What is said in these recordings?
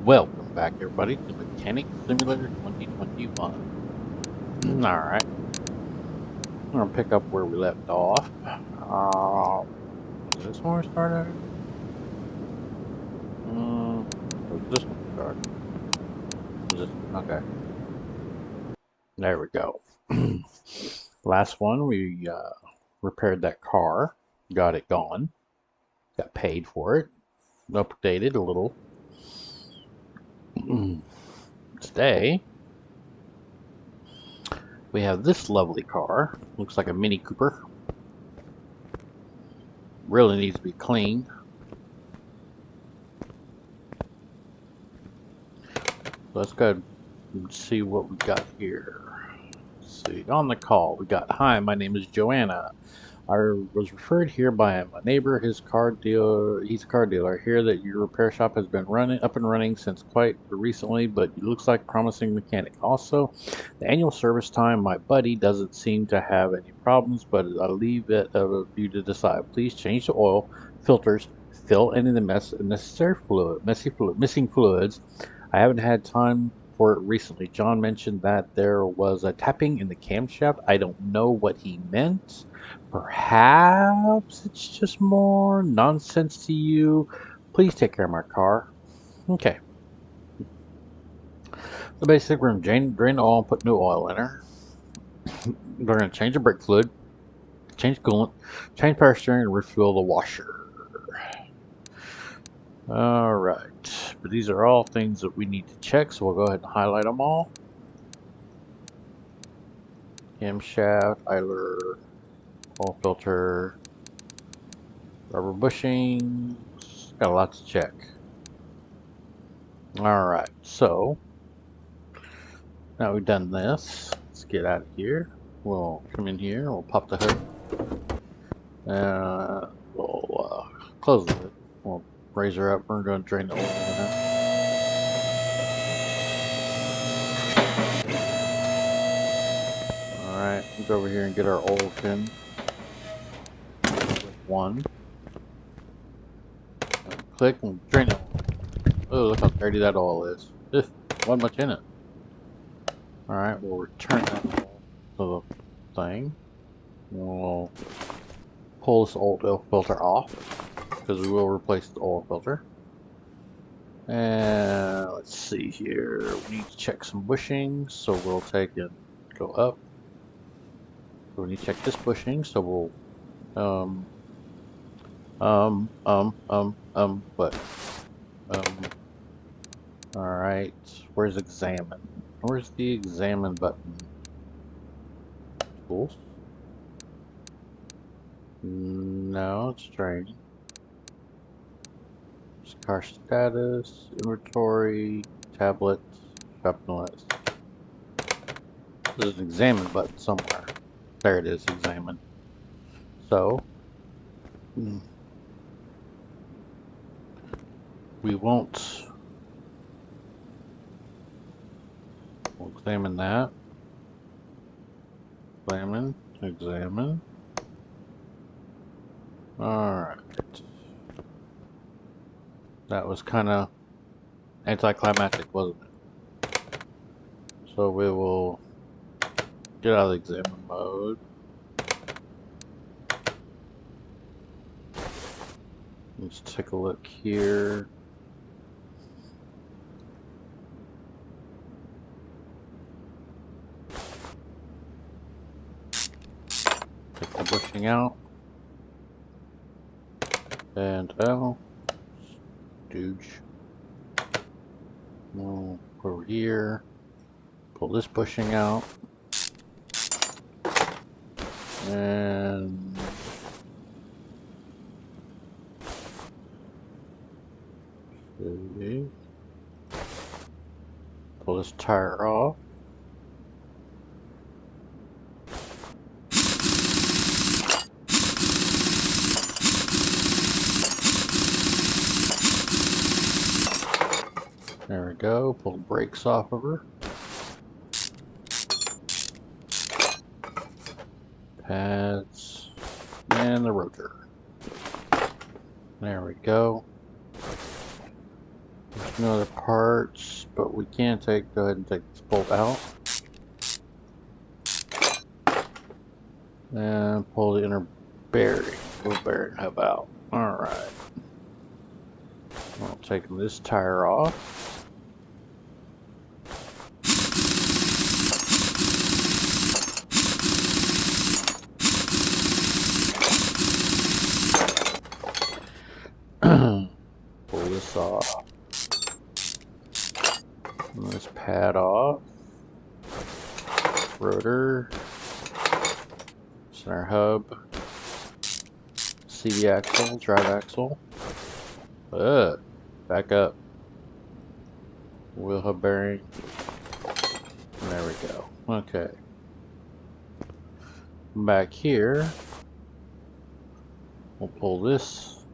Welcome back, everybody, to Mechanic Simulator 2021. Alright, I'm going to pick up where we left off. Is this where we started? Was this one started? Okay, there we go. Last one, we repaired that car, got it gone, got paid for it, updated a little. Today, we have this lovely car. Looks like a Mini Cooper. Really needs to be cleaned. Let's go and see what we got here. Let's see, on the call, we got, hi, my name is Joanna. I was referred here by my neighbor, he's a car dealer. I hear that your repair shop has been up and running since quite recently, but it looks like a promising mechanic. Also, the annual service time, my buddy doesn't seem to have any problems, but I'll leave it up to you to decide. Please change the oil, filters, fill any of the missing fluids. I haven't had time for it recently. John mentioned that there was a tapping in the camshaft. I don't know what he meant. Perhaps it's just more nonsense to you. Please take care of my car. Okay. So basically, we're going to drain the oil and put new oil in her. We're going to change the brake fluid, change coolant, change power steering, and refuel the washer. Alright. But these are all things that we need to check, so we'll go ahead and highlight them all. Camshaft, idler, oil filter, rubber bushings. Got a lot to check. Alright, so now we've done this, let's get out of here. We'll come in here, we'll pop the hood. We'll close the hood. We'll raise her up, we're going to drain the oil in her. Alright, we'll go over here and get our oil tin. One. Click and drain it. Oh, look how dirty that oil is. Wasn't much in it. Alright, we'll return that oil to the thing. We'll pull this old oil filter off, because we will replace the oil filter. And let's see here, we need to check some bushings, so we'll take and go up. So we need to check this bushing, so we'll alright, where's examine? Where's the examine button? Tools? No, it's training. Car status, inventory, tablet, shopping list. There's an examine button somewhere. There it is, examine. So, we won't. We'll examine that. Examine. Alright. That was kind of anticlimactic, wasn't it? So we will get out of the examine mode. Let's take a look here. Take the bushing out. And stooge. We'll go over here. Pull this bushing out. And pull this tire off. There we go, pull the brakes off of her. Pads, and the rotor. There we go. There's no other parts, but we can go ahead and take this bolt out. And pull the inner bearing, little bearing hub out. Alright. I'll take this tire off. Pull this off. And this pad off. Rotor. Center hub. CD axle, drive axle. Back up. Wheel hub bearing. And there we go. Okay. Back here, we'll pull this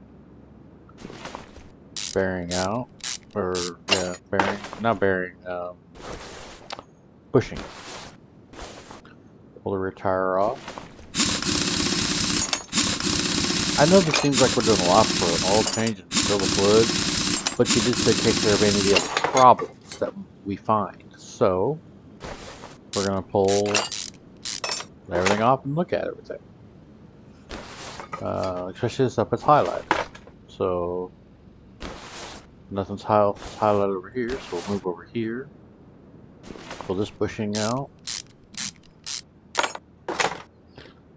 bearing out. Or, yeah, bearing. Not bearing. Bushing. Pull the rear tire off. I know this seems like we're doing a lot for an oil change and fill the fluid, but you did say take care of any of the other problems that we find. So, we're going to pull everything off and look at everything. Especially this stuff is highlighted. So, nothing's highlighted over here, so we'll move over here. Pull this bushing out.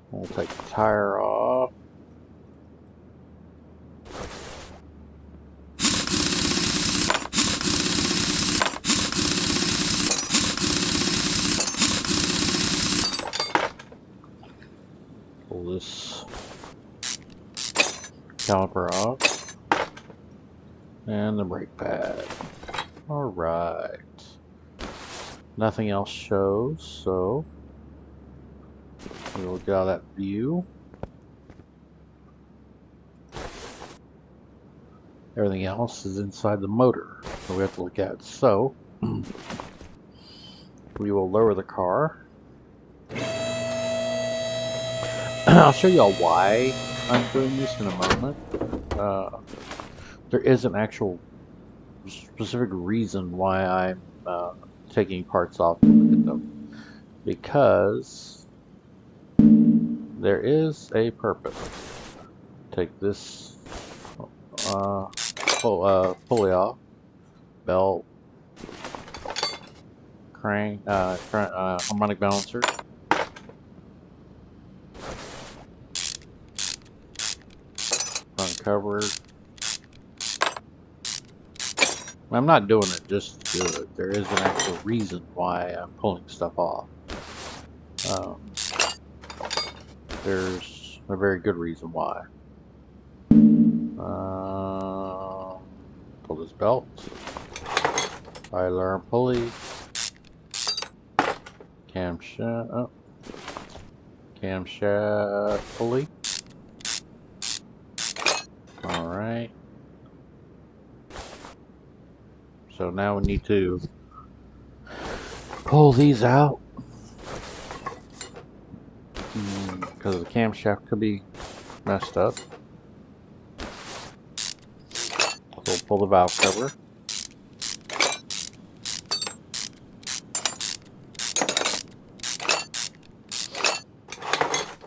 We'll take the tire off. Pull this caliper off. And the brake pad. Alright. Nothing else shows, so we will get out of that view. Everything else is inside the motor, so we have to look at. So we will lower the car. I'll show you all why I'm doing this in a moment. There is an actual specific reason why I'm taking parts off to look at them, because there is a purpose. Take this pulley off, belt, crank, harmonic balancer. Front cover. I'm not doing it just to do it. There is an actual reason why I'm pulling stuff off. There's a very good reason why. Pull this belt. Alarm pulley. Camshaft. Camshaft pulley. Alright. So now we need to pull these out. Because the camshaft could be messed up. So we'll pull the valve cover.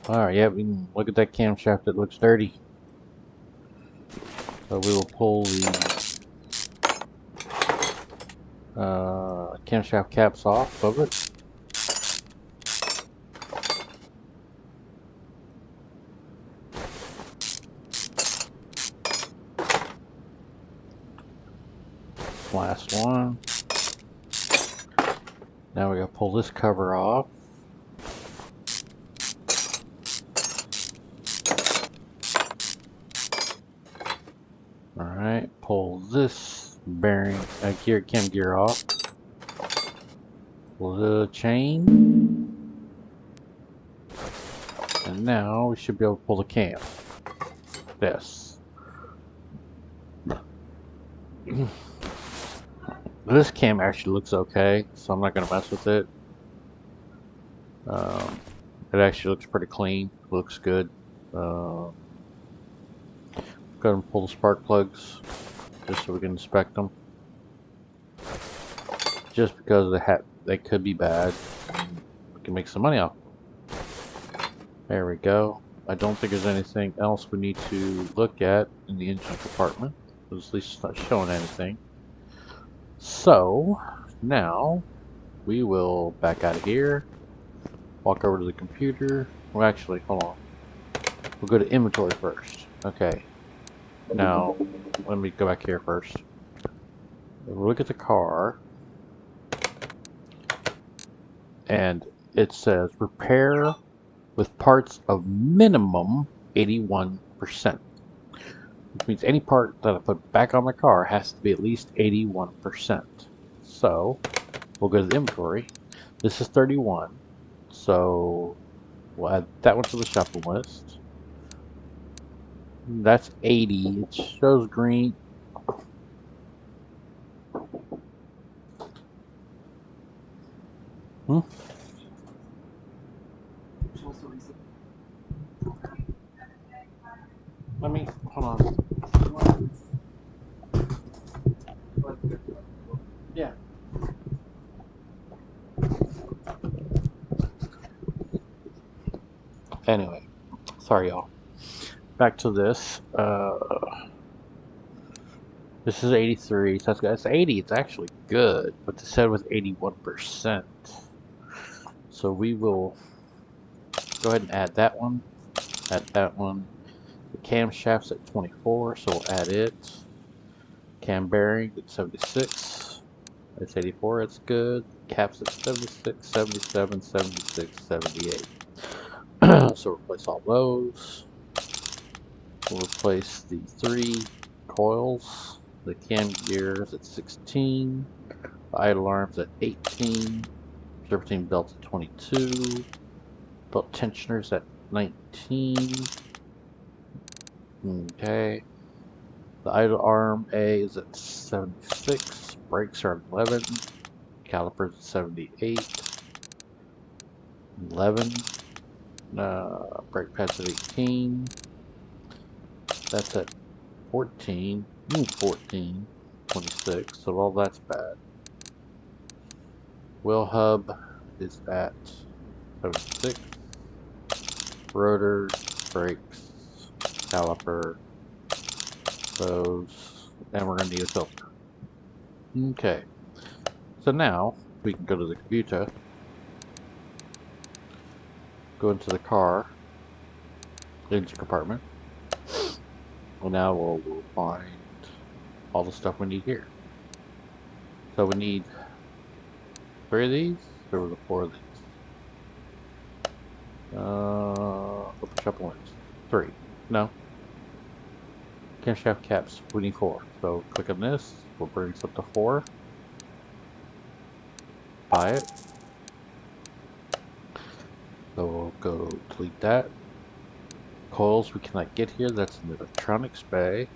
Alright, yeah, we can look at that camshaft, it looks dirty. So we will pull the camshaft caps off of it. Last one. Now we gotta pull this cover off. Alright, pull this bearing, cam gear off. Pull the chain. And now we should be able to pull the cam. Yes. This cam actually looks okay, so I'm not going to mess with it. It actually looks pretty clean. Looks good. Go ahead and pull the spark plugs just so we can inspect them. just because they could be bad. We can make some money off. There we go. I don't think there's anything else we need to look at in the engine compartment. At least it's not showing anything. So now we will back out of here. Walk over to the computer. Well, actually, hold on. We'll go to inventory first. Okay. Now, let me go back here first. We'll look at the car. And it says repair with parts of minimum 81%. Which means any part that I put back on the car has to be at least 81%. So, we'll go to the inventory. This is 31. So, we'll add that one to the shopping list. That's 80. It shows green. Let me, hold on. Yeah. Anyway, sorry y'all. Back to this. This is 83, so that's 80. It's actually good, but it said with 81%. So we will go ahead and add that one. Add that one. The camshaft's at 24, so we'll add it. Cam bearing at 76. That's 84, that's good. Caps at 76, 77, 76, 78. So replace all those. We'll replace the 3 coils. The cam gears at 16. The idle arms at 18. Serpentine belts at 22. Belt tensioners at 19. Okay. The idle arm A is at 76. Brakes are at 11. Calipers at 78. 11. Brake pads at 18. That's at 14. 14. 26. So all that's bad. Wheel hub is at 76. Rotors, brakes, caliper, those, and we're going to need a filter. Okay, so now we can go to the computer, go into the car, engine compartment, and now we'll find all the stuff we need here. So we need 3 of these, there were 4 of these. Open shop points. 3. No. Camshaft caps, we need 4. So click on this, we'll bring this up to 4. Buy it. So we'll go delete that. Coils we cannot get here, that's in the electronics bay.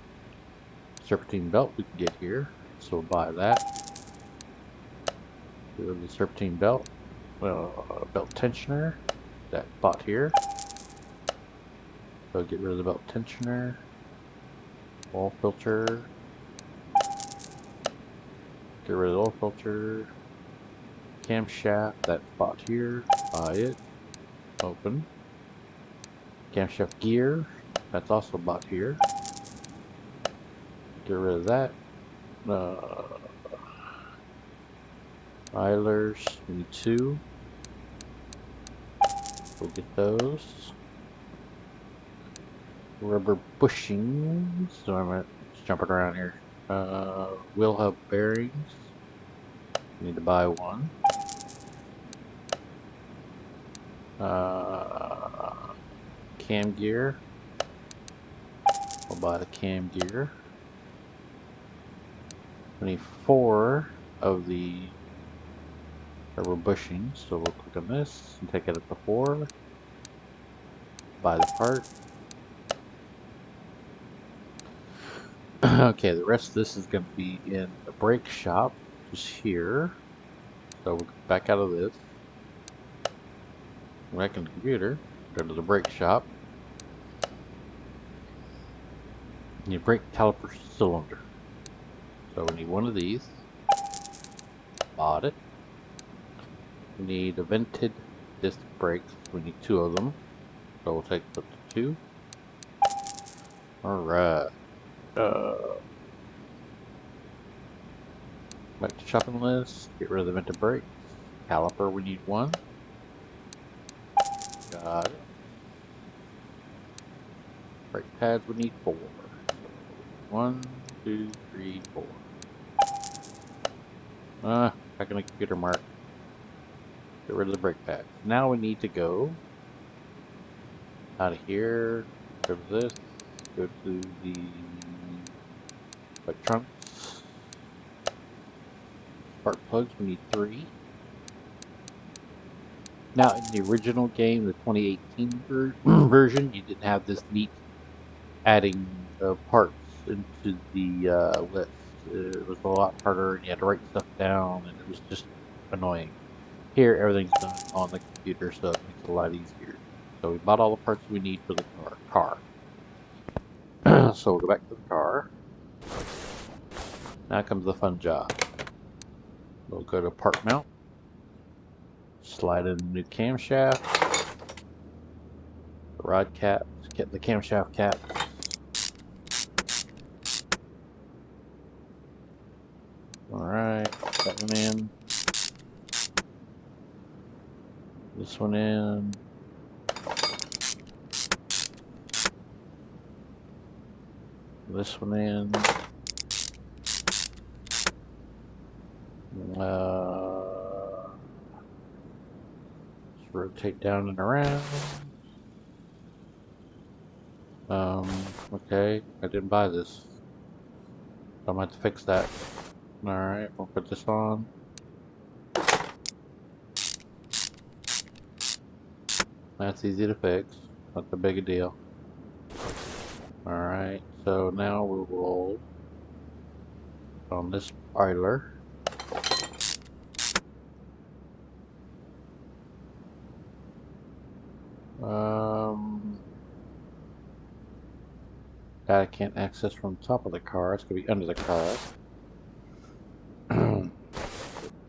Serpentine belt we can get here, so we'll buy that. Get rid of the serpentine belt. Belt tensioner, that bought here. So get rid of the belt tensioner. Oil filter. Get rid of the oil filter. Camshaft, that bought here. Buy it. Open. Camshaft gear, that's also bought here. Get rid of that. Idlers, we need 2. We'll get those. Rubber bushings. So I'm just jumping around here. Wheel hub bearings. Need to buy 1. Cam gear. We'll buy the cam gear. We need 4 of the rubber bushings, so we'll click on this and take it up to 4. Buy the part. Okay, the rest of this is going to be in the brake shop, just here. So we'll get back out of this. Back in the computer, go to the brake shop. Need brake caliper cylinder. So we need 1 of these. Bought it. We need a vented disc brakes. We need 2 of them. So we'll take the 2. Alright. Back to shopping list. Get rid of the vented brakes. Caliper, we need 1. Got it. Brake pads, we need 4. 1, 2, 3, 4. Back in the computer, Mark. Get rid of the brake pads. Now we need to go out of here. Go to this. Go to the electronics. Spark plugs, we need 3. Now, in the original game, the 2018 version, you didn't have this neat adding parts into the list. It was a lot harder, and you had to write stuff down, and it was just annoying. Here, everything's done on the computer, so it makes it a lot easier. So we bought all the parts we need for the car. So we'll go back to the car. Now comes the fun job. We'll go to part mount. Slide in the new camshaft. The rod cap. Get the camshaft cap. Alright, that one in. This one in. This one in. Just rotate down and around. Okay, I didn't buy this. I'm gonna have to fix that. Alright, we'll put this on. That's easy to fix. Not that big a deal. Alright, so now we will on this idler. That I can't access from the top of the car. It's gonna be under the car.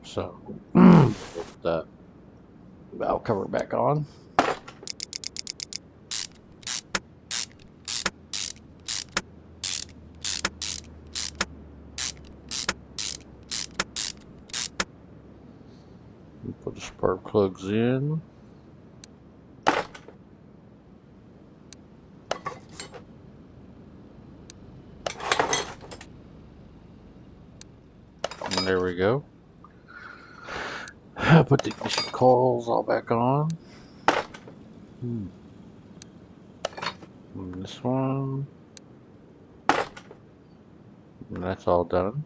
So put the valve cover back on. Put the spark plugs in. And there we go. Put the ignition coils all back on. And this one. And that's all done.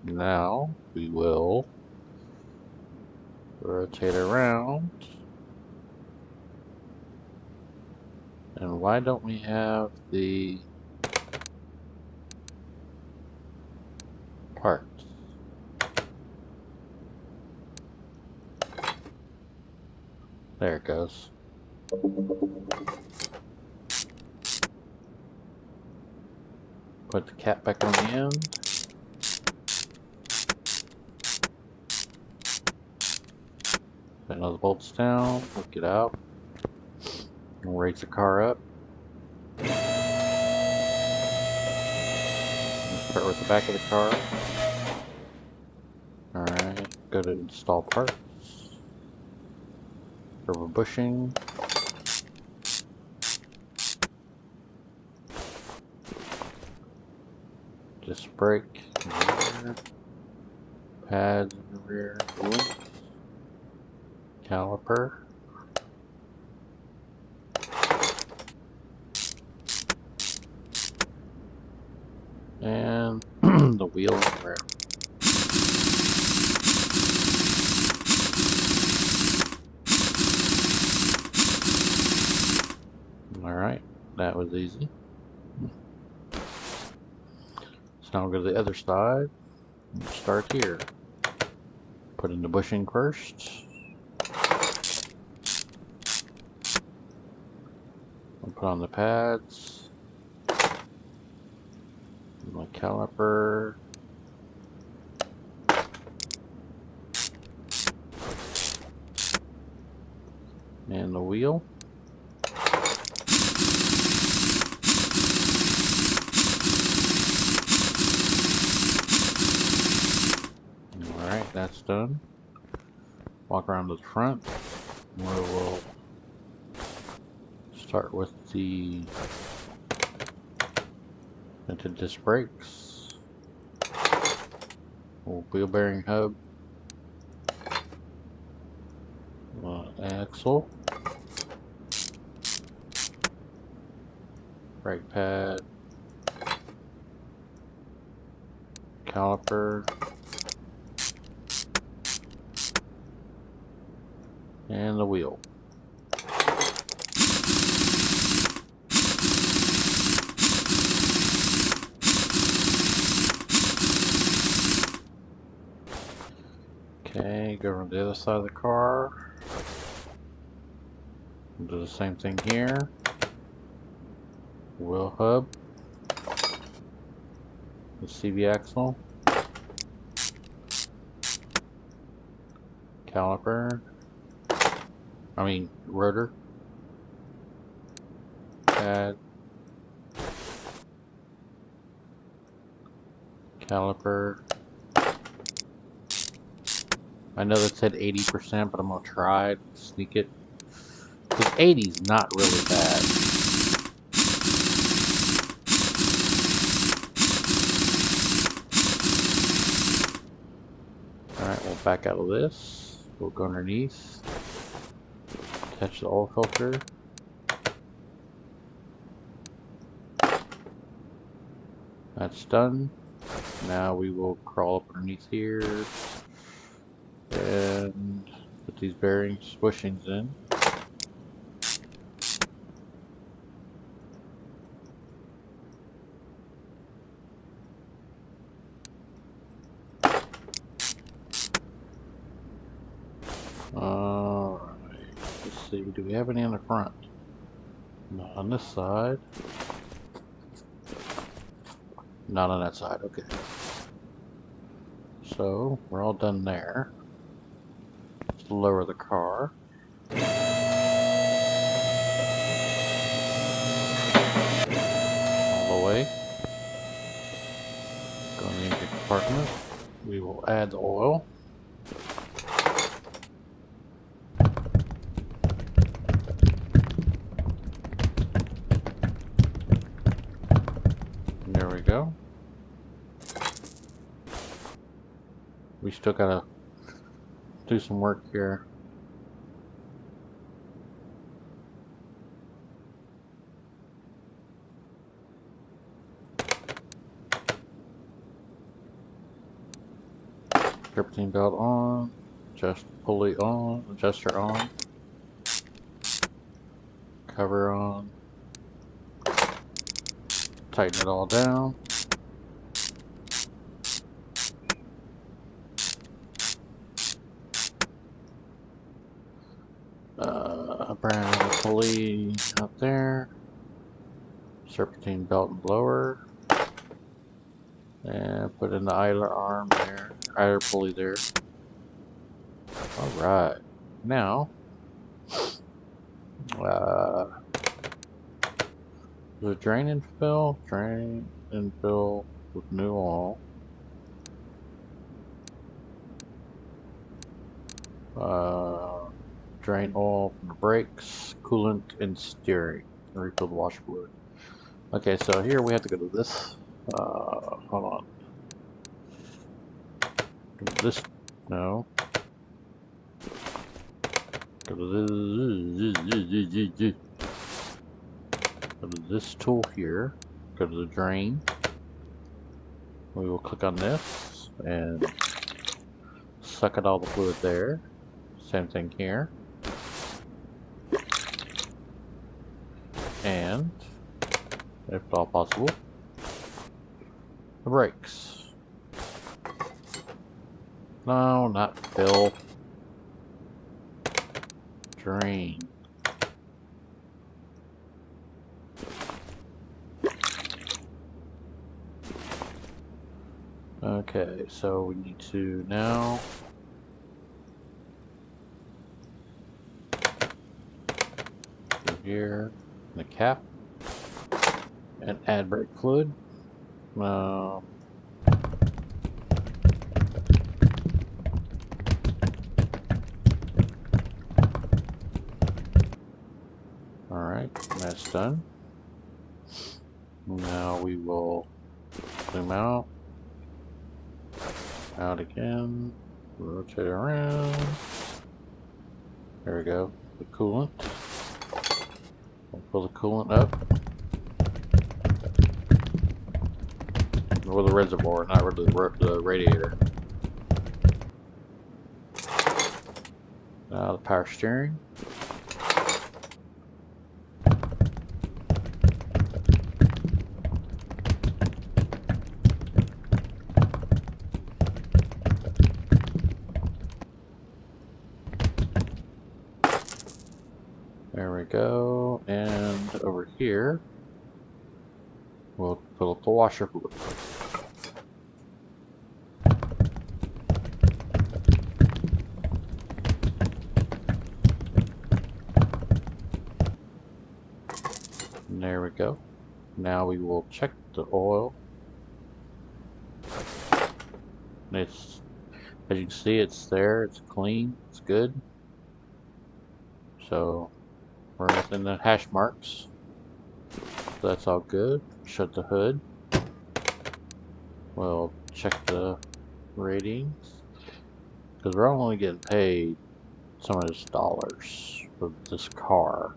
Now we will rotate around. And why don't we have the parts? There it goes. Put the cap back on the end. Put those bolts down, hook it out, and raise the car up. Let's start with the back of the car. Alright, go to install parts. Turbo bushing. Disc brake in the rear. Pads in the rear. Links. Caliper. And the wheel in the rear. Alright, that was easy. So now we'll go to the other side. And start here. Put in the bushing first. I'll put on the pads. My caliper. And the wheel. Alright, that's done. Walk around to the front, where we'll start with the vented disc brakes, wheel bearing hub, axle, brake pad, caliper, and the wheel. Okay, go around the other side of the car. We'll do the same thing here. Wheel hub, the CV axle, caliper, rotor, pad, caliper. I know that said 80%, but I'm gonna try to sneak it. Because 80 is not really bad. Alright, we'll back out of this. We'll go underneath. Catch the oil filter. That's done. Now we will crawl up underneath here and put these bearings bushings in. Alright, let's see, do we have any on the front? Not on this side. Not on that side, okay. So, we're all done there. Let's lower the car. All the way. Go in the engine compartment. We will add the oil. There we go. We still gotta do some work here. Serpentine belt on, adjust pulley on, adjuster on, cover on, tighten it all down. Brand new pulley up there, serpentine belt and blower, and put in the idler arm there, idler pulley there. Alright, now the drain and fill with new oil. Drain oil from the brakes, coolant, and steering. Refill the washer fluid. Okay, so here we have to go to this. Hold on. Go to this. No. Go to this. Go to this tool here. Go to the drain. We will click on this and suck out all the fluid there. Same thing here. And, if at all possible, the brakes. No, not fill. Drain. Okay, so we need to now here, the cap, and add brake fluid. Alright, that's done. Now we will zoom out again, rotate around. There we go, the coolant. We'll pull the coolant up. Or the reservoir, not really the radiator. Now the power steering. There we go, and over here, we'll fill up the washer fluid. And there we go. Now we will check the oil. It's, as you can see, it's there, it's clean, it's good. So we're within the hash marks. So that's all good. Shut the hood. We'll check the ratings, because we're only getting paid some of this dollars for this car.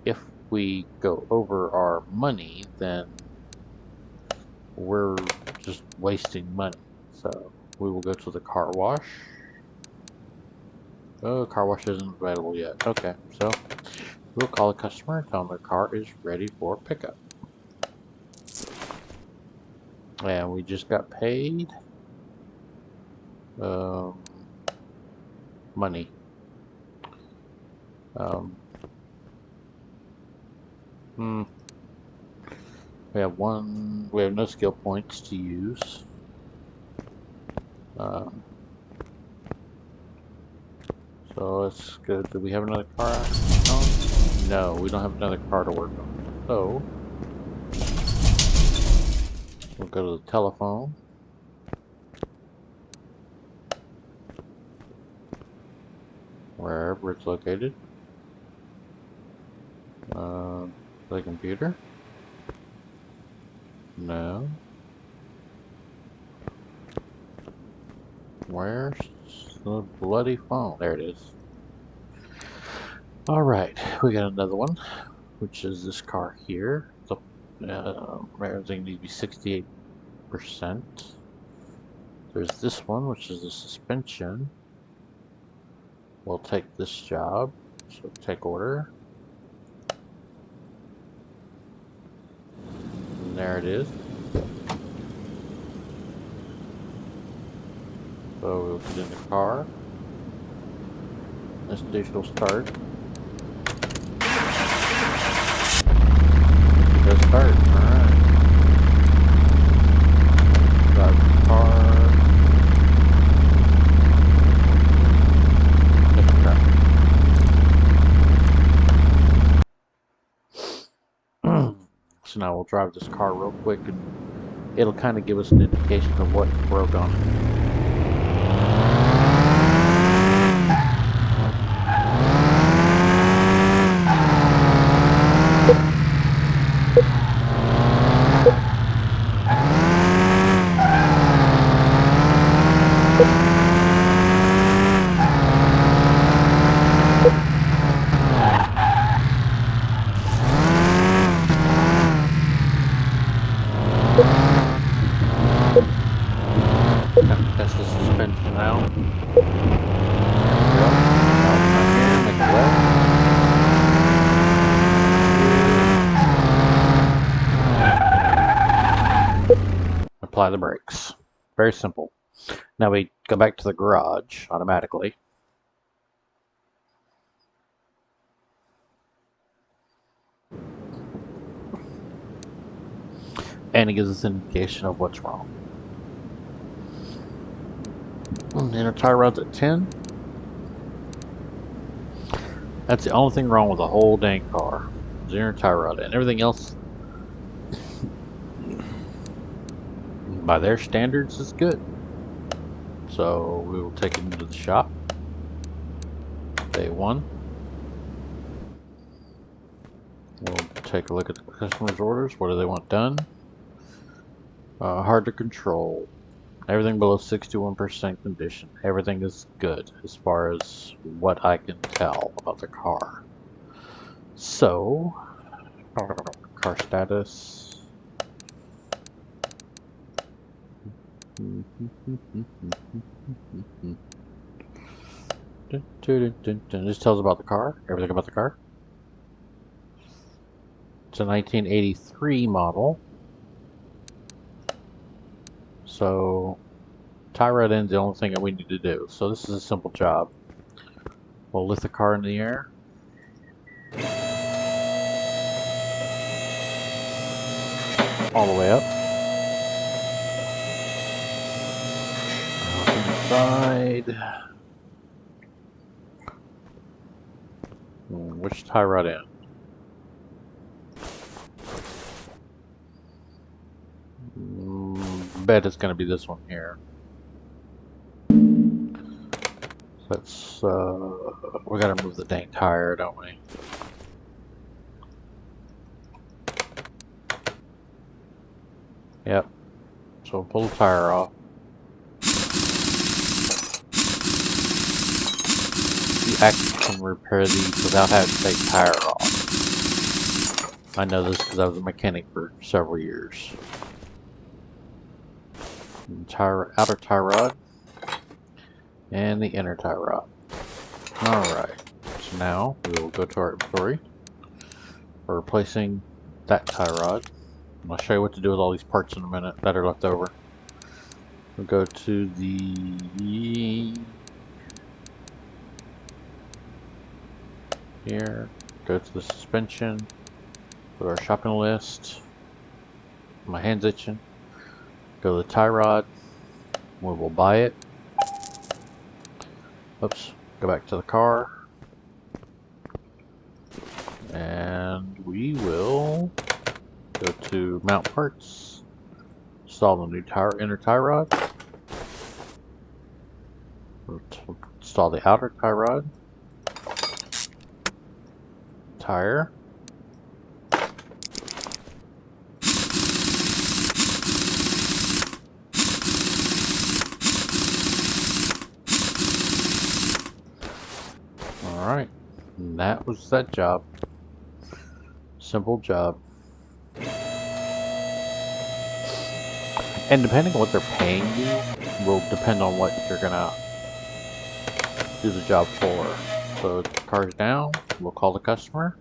If we go over our money, then we're just wasting money. So we will go to the car wash. Oh, car wash isn't available yet. Okay, so we'll call the customer and tell them their car is ready for pickup. And we just got paid money. We have no skill points to use. So let's go. Do we have another car? No, we don't have another car to work on. So we'll go to the telephone. Wherever it's located. The computer? No. Where's the bloody phone? There it is. Alright, we got another one, which is this car here. So, everything needs to be 68%. There's this one, which is the suspension. We'll take this job. So take order. And there it is. So we'll get in the car. This digital start. It does start. Alright. Drive the car. So now we'll drive this car real quick and it'll kind of give us an indication of what broke on it. Test the suspension out. There we go. Now here, make it left. Apply the brakes. Very simple. Now we go back to the garage automatically. And it gives us an indication of what's wrong. Inner tie rod's at 10. That's the only thing wrong with the whole dang car. The inner tie rod, and everything else, by their standards, is good. So we will take it into the shop. Day one. We'll take a look at the customer's orders. What do they want done? Hard to control. Everything below 61% condition. Everything is good as far as what I can tell about the car. So, car status. This tells about the car, everything about the car. It's a 1983 model. So, tie rod end's the only thing that we need to do. So this is a simple job. We'll lift the car in the air. All the way up. Inside. Which tie rod end? Bet it's going to be this one here. Let's, we got to move the dang tire, don't we? Yep. So we'll pull the tire off. You actually can repair these without having to take the tire off. I know this because I was a mechanic for several years. Outer tie rod and the inner tie rod. Alright, so now we will go to our inventory. We're replacing that tie rod. I'll show you what to do with all these parts in a minute that are left over. We'll go to the here, go to the suspension, go to our shopping list. My hand's itching. Go to the tie rod. We will buy it. Oops. Go back to the car. And we will go to mount parts. Install the new inner tie rod. Install the outer tie rod. Tire. Alright, and that was that job. Simple job. And depending on what they're paying you, will depend on what you're gonna do the job for. So the car's down, we'll call the customer,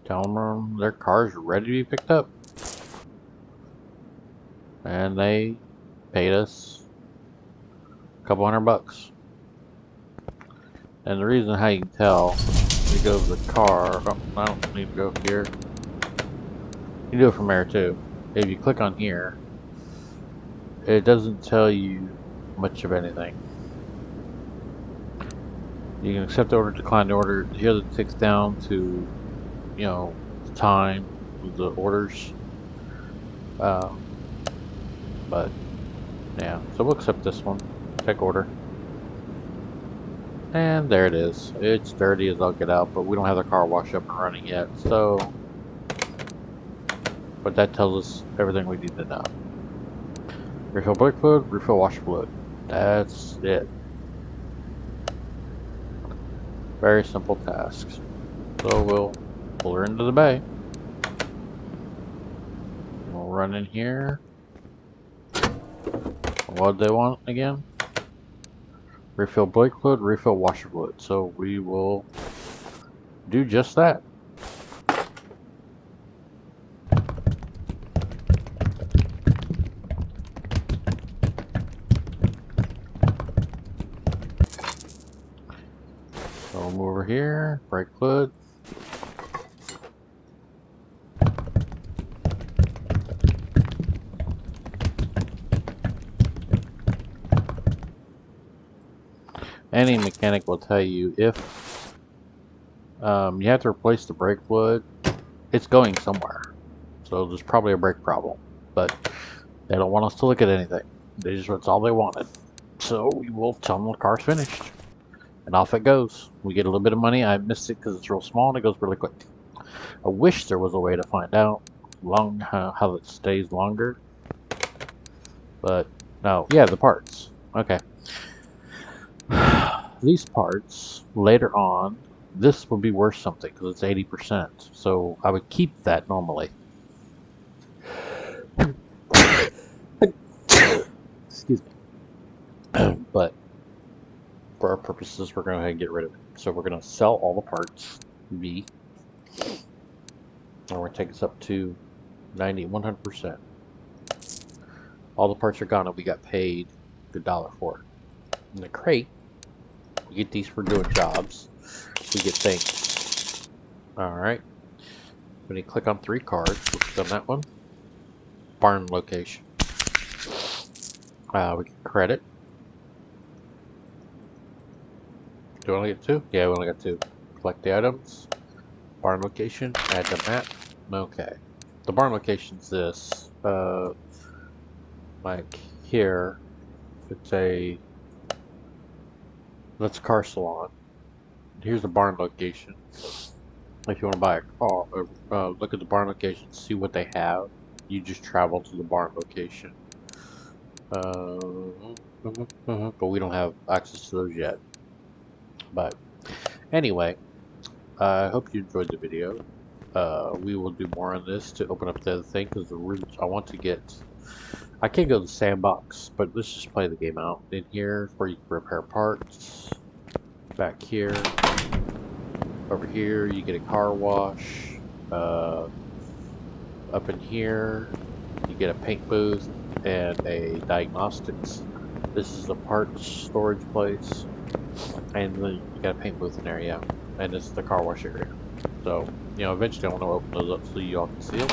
tell them their car's ready to be picked up. And they paid us a couple $100. And the reason how you can tell, you go to the car, oh, I don't need to go here. You can do it from there too. If you click on here, it doesn't tell you much of anything. You can accept the order, decline the order. Here it ticks down to, you know, the time of the orders. But yeah, so we'll accept this one. Take order. And there it is. It's dirty as I'll get out, but we don't have the car washed up and running yet, so. But that tells us everything we need to know. Refill brake fluid, refill washer fluid. That's it. Very simple tasks. So we'll pull her into the bay. We'll run in here. What do they want again? Refill brake fluid, refill washer fluid. So we will do just that. So we'll move over here, brake fluid. Any mechanic will tell you if You have to replace the brake fluid. It's going somewhere, so there's probably a brake problem. But they don't want us to look at anything. That's all they wanted. So we will tell them the car's finished, and off it goes. We get a little bit of money. I missed it because it's real small and it goes really quick. I wish there was a way to find out how it stays longer, but no. Yeah, the parts. Okay. These parts later on, this would be worth something because it's 80%. So I would keep that normally. Excuse me. But for our purposes, we're going to go ahead and get rid of it. So we're going to sell all the parts, B, and we're going to take us up to 100%. All the parts are gone and we got paid $1 for it. In the crate, we get these for doing jobs. We get things. Alright. When you click on 3 cards, we'll click on that one. Barn location. We get credit. Do we only get 2? Yeah, we only got 2. Collect the items. Barn location. Add the map. Okay. The barn location's this. Like here, it's that's car salon. Here's the barn location. If you want to buy a car, look at the barn location, see what they have. You just travel to the barn location. But we don't have access to those yet. But anyway, I hope you enjoyed the video. We will do more on this to open up the other thing because I want to get. I can't go to the sandbox, but let's just play the game out. In here, where you can repair parts. Back here. Over here, you get a car wash. Up in here, you get a paint booth and a diagnostics. This is a parts storage place. And then you got a paint booth in there, yeah. And this is the car wash area. So, eventually I want to open those up so you all can see them.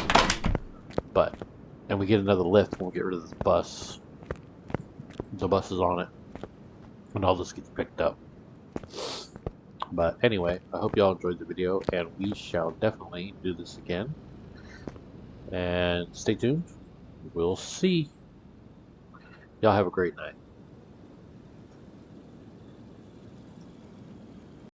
But, and we get another lift when we get rid of this bus. The bus is on it. And all this gets picked up. But anyway, I hope y'all enjoyed the video, and we shall definitely do this again. And stay tuned. We'll see. Y'all have a great night.